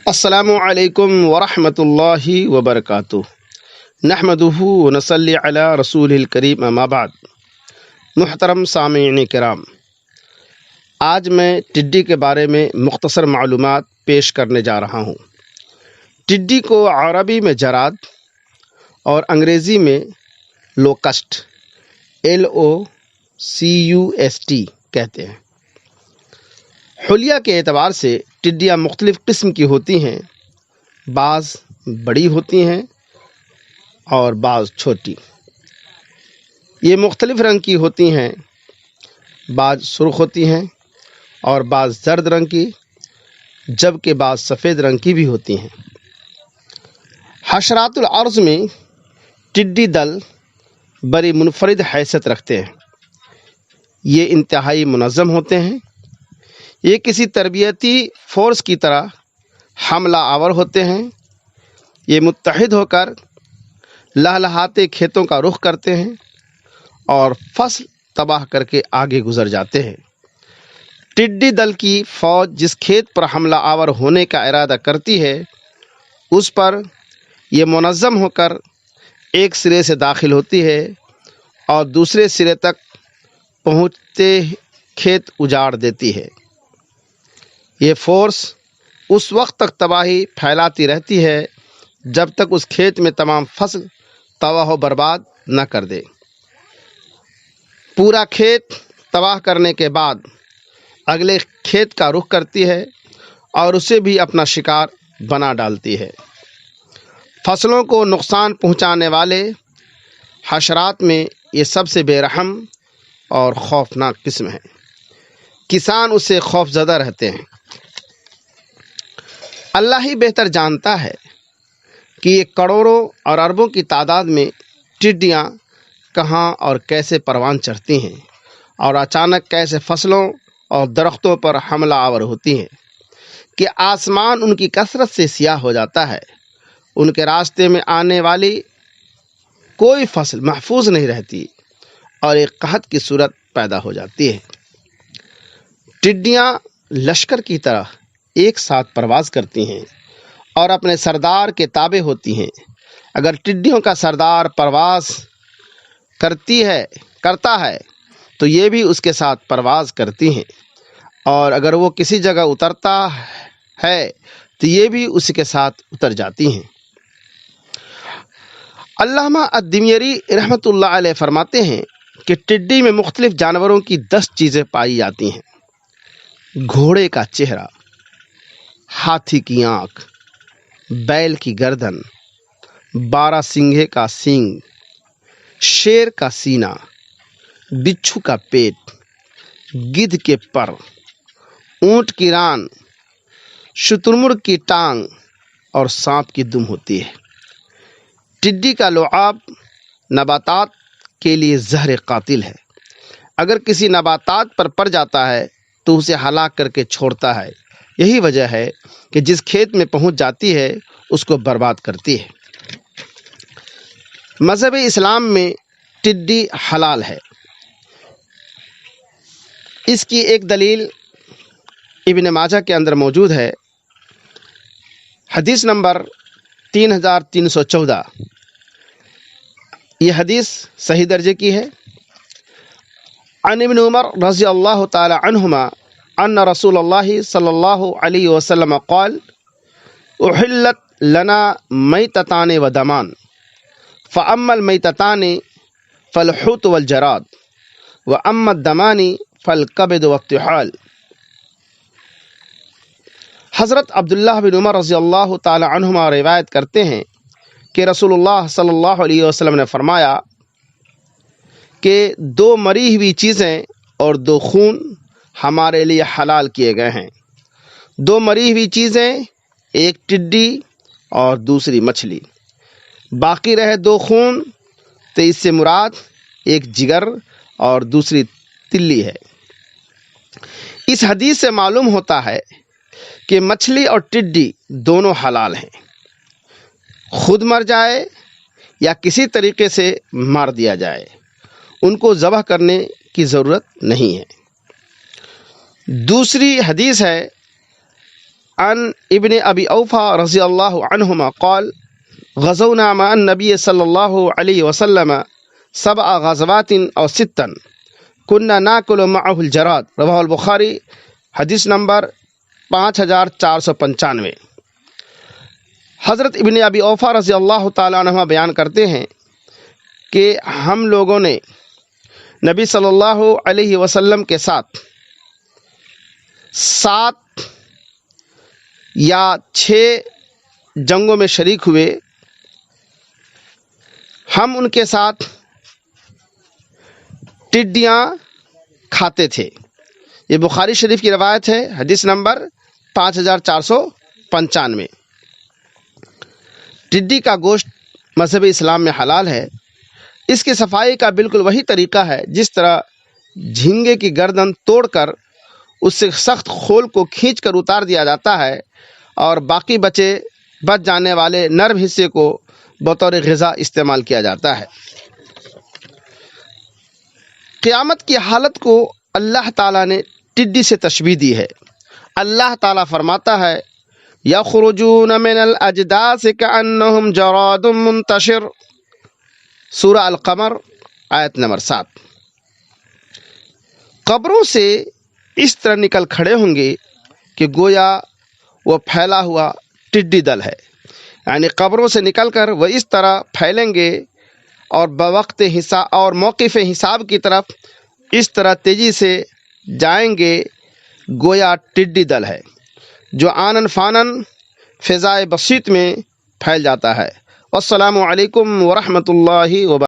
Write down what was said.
السلام علیکم ورحمۃ اللہ وبرکاتہ۔ نحمدہ ونصلی علی رسول الکریم، اما بعد۔ محترم سامعین کرام، آج میں ٹڈی کے بارے میں مختصر معلومات پیش کرنے جا رہا ہوں۔ ٹڈی کو عربی میں جراد اور انگریزی میں لوکسٹ LOCUST کہتے ہیں۔ حلیہ کے اعتبار سے ٹڈیاں مختلف قسم کی ہوتی ہیں، بعض بڑی ہوتی ہیں اور بعض چھوٹی۔ یہ مختلف رنگ کی ہوتی ہیں، بعض سرخ ہوتی ہیں اور بعض زرد رنگ کی، جبکہ بعض سفید رنگ کی بھی ہوتی ہیں۔ حشرات الارض میں ٹڈی دل بڑی منفرد حیثیت رکھتے ہیں۔ یہ انتہائی منظم ہوتے ہیں۔ یہ کسی تربیتی فورس کی طرح حملہ آور ہوتے ہیں۔ یہ متحد ہو کر لہلہاتے کھیتوں کا رخ کرتے ہیں اور فصل تباہ کر کے آگے گزر جاتے ہیں۔ ٹڈی دل کی فوج جس کھیت پر حملہ آور ہونے کا ارادہ کرتی ہے، اس پر یہ منظم ہو کر ایک سرے سے داخل ہوتی ہے اور دوسرے سرے تک پہنچتے کھیت اجاڑ دیتی ہے۔ یہ فورس اس وقت تک تباہی پھیلاتی رہتی ہے جب تک اس کھیت میں تمام فصل تباہ و برباد نہ کر دے۔ پورا کھیت تباہ کرنے کے بعد اگلے کھیت کا رخ کرتی ہے اور اسے بھی اپنا شکار بنا ڈالتی ہے۔ فصلوں کو نقصان پہنچانے والے حشرات میں یہ سب سے بے رحم اور خوفناک قسم ہے۔ کسان اس سے خوف زدہ رہتے ہیں۔ اللہ ہی بہتر جانتا ہے کہ یہ کروڑوں اور اربوں کی تعداد میں ٹڈیاں کہاں اور کیسے پروان چڑھتی ہیں اور اچانک کیسے فصلوں اور درختوں پر حملہ آور ہوتی ہیں کہ آسمان ان کی کثرت سے سیاہ ہو جاتا ہے۔ ان کے راستے میں آنے والی کوئی فصل محفوظ نہیں رہتی اور ایک قحط کی صورت پیدا ہو جاتی ہے۔ ٹڈیاں لشکر کی طرح ایک ساتھ پرواز کرتی ہیں اور اپنے سردار کے تابع ہوتی ہیں۔ اگر ٹڈیوں کا سردار پرواز کرتا ہے تو یہ بھی اس کے ساتھ پرواز کرتی ہیں، اور اگر وہ کسی جگہ اترتا ہے تو یہ بھی اس کے ساتھ اتر جاتی ہیں۔ علامہ الدميري رحمۃ اللہ علیہ فرماتے ہیں کہ ٹڈی میں مختلف جانوروں کی 10 چیزیں پائی جاتی ہیں: گھوڑے کا چہرہ، ہاتھی کی آنکھ، بیل کی گردن، 12 سنگھے کا سینگ، شیر کا سینہ، بچھو کا پیٹ، گدھ کے پر، اونٹ کی ران، شترمرغ کی ٹانگ اور سانپ کی دم ہوتی ہے۔ ٹڈی کا لعاب نباتات کے لیے زہر قاتل ہے۔ اگر کسی نباتات پر پڑ جاتا ہے تو اسے ہلاک کر کے چھوڑتا ہے۔ یہی وجہ ہے کہ جس کھیت میں پہنچ جاتی ہے اس کو برباد کرتی ہے۔ مذہب اسلام میں ٹڈی حلال ہے۔ اس کی ایک دلیل ابن ماجہ کے اندر موجود ہے۔ حدیث نمبر 3314، یہ حدیث صحیح درجے کی ہے۔ عن ابن عمر رضی اللہ تعالی عنہما ان رسول اللہ صلی اللہ علیہ وسلم قال احلت لنا میتتان و دمان فاما المیتتان فالحوت والجراد واما الدمان فالکبد والطحال۔ حضرت عبداللہ بن عمر رضی اللہ تعالی عنہما روایت کرتے ہیں کہ رسول اللہ صلی اللہ علیہ وسلم نے فرمایا کہ 2 مری ہوئی چیزیں اور 2 خون ہمارے لیے حلال کیے گئے ہیں۔ 2 مری ہوئی چیزیں، ایک ٹڈی اور دوسری مچھلی، باقی رہے 2 خون تو اس سے مراد ایک جگر اور دوسری تلی ہے۔ اس حدیث سے معلوم ہوتا ہے کہ مچھلی اور ٹڈی دونوں حلال ہیں۔ خود مر جائے یا کسی طریقے سے مار دیا جائے، ان کو ذبح کرنے کی ضرورت نہیں ہے۔ دوسری حدیث ہے عن ابن ابی اوفا رضی اللہ عنہما قال غزونا مع النبی صلی اللہ علیہ وسلم 7 غزوات او 6 كنا ناكل معه الجراد رواہ البخاری حدیث نمبر 5495۔ حضرت ابن ابی اوفا رضی اللہ تعالیٰ عنہ بیان کرتے ہیں کہ ہم لوگوں نے نبی صلی اللہ علیہ وسلم کے ساتھ 7 یا 6 جنگوں میں شریک ہوئے۔ ہم ان کے ساتھ ٹڈیاں کھاتے تھے۔ یہ بخاری شریف کی روایت ہے، حدیث نمبر 5495۔ ٹڈی کا گوشت مذہب اسلام میں حلال ہے۔ اس کی صفائی کا بالکل وہی طریقہ ہے جس طرح جھینگے کی گردن توڑ کر اس سے سخت خول کو کھینچ کر اتار دیا جاتا ہے اور باقی بچ جانے والے نرم حصے کو بطور غذا استعمال کیا جاتا ہے۔ قیامت کی حالت کو اللہ تعالیٰ نے ٹڈی سے تشبیہ دی ہے۔ اللہ تعالیٰ فرماتا ہے یخرجون من الاجداث کأنہم جراد منتشر، سورہ القمر آیت نمبر 7۔ قبروں سے اس طرح نکل کھڑے ہوں گے کہ گویا وہ پھیلا ہوا ٹڈی دل ہے، یعنی قبروں سے نکل کر وہ اس طرح پھیلیں گے اور بوقت حساب اور موقف حساب کی طرف اس طرح تیزی سے جائیں گے گویا ٹڈی دل ہے جو آنن فانن فضائے بسیط میں پھیل جاتا ہے۔ السلام علیکم ورحمۃ اللہ وبرکاتہ۔